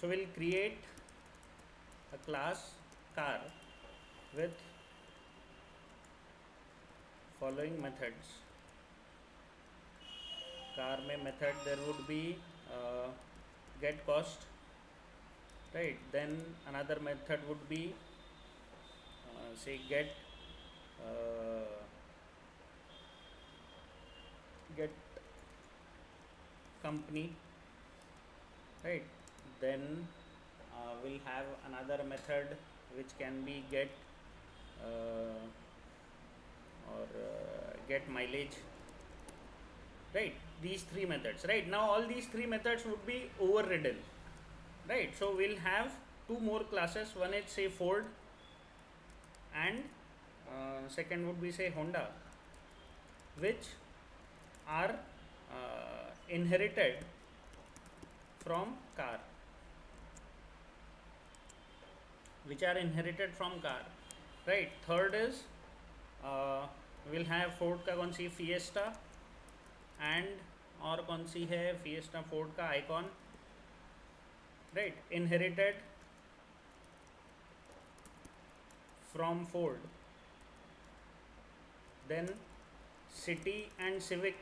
So we'll create a class car with following methods. Car में method there would be get cost, right? Then another method would be say uh, get company, right? Then we'll have another method which can be get uh, or get mileage, right? These three methods, right? Now all these three methods would be overridden, right? So we'll have two more classes. One is say Ford, and second would be say Honda, which are inherited from car, right? Third is we'll have Ford का कौन सी Fiesta, and और कौन सी है Fiesta Ford का Icon, right? Inherited from Ford. Then City and Civic,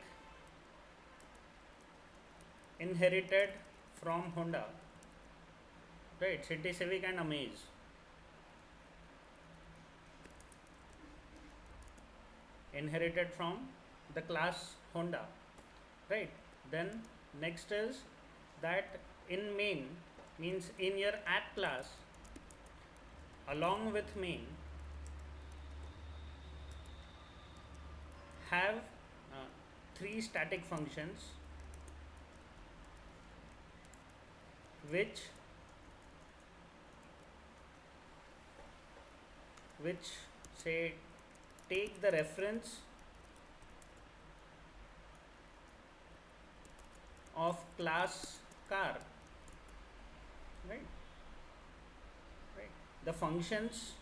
inherited from Honda, right? City, Civic and Amaze. Inherited from the class Honda, right? Then next is that in main means in your app class along with main have three static functions which say take the reference of class car, right? The functions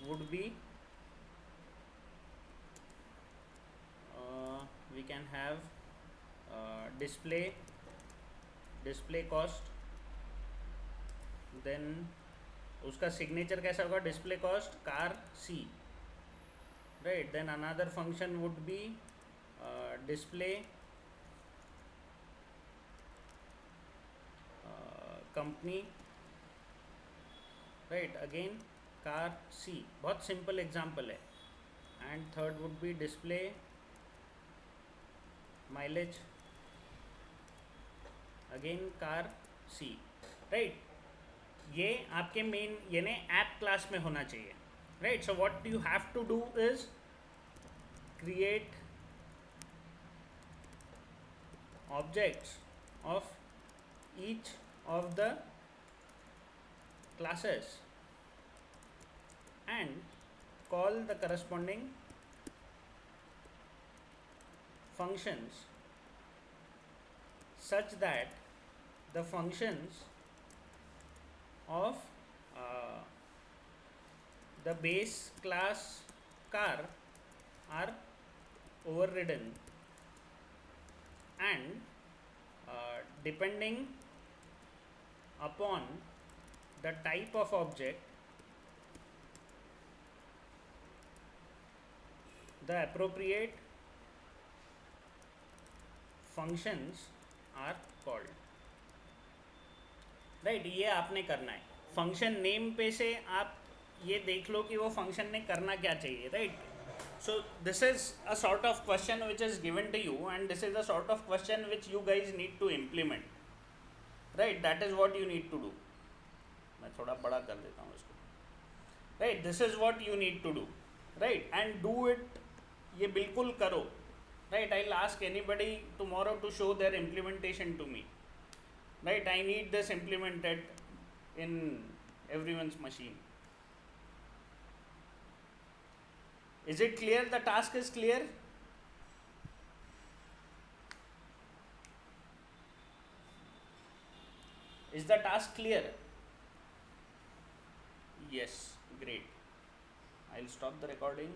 would be we can have display cost, then उसका signature कैसा होगा, display cost car C, right? Then another function would be display company, right? Again car C, बहुत simple example है. And third would be display mileage, again car C, right? ये आपके main यानी app class में होना चाहिए, right? So what you have to do is create objects of each of the classes and call the corresponding functions such that the functions of the base class car are overridden, and depending upon the type of object, the appropriate functions are called, right? ये आपने करना है. Function name पे से आप ये देख लो कि वो फंक्शन ने करना क्या चाहिए, right? So this is a sort of question which is given to you, and this is a sort of question which you guys need to implement, right? That is what you need to do. मैं थोड़ा बड़ा कर देता हूँ इसको, right? This is what you need to do, right? And do it, ये बिल्कुल करो, right? I will ask anybody tomorrow to show their implementation to me, right? I need this implemented in everyone's machine. Is it clear? The task is clear? Is the task clear? Yes, great. I'll stop the recording.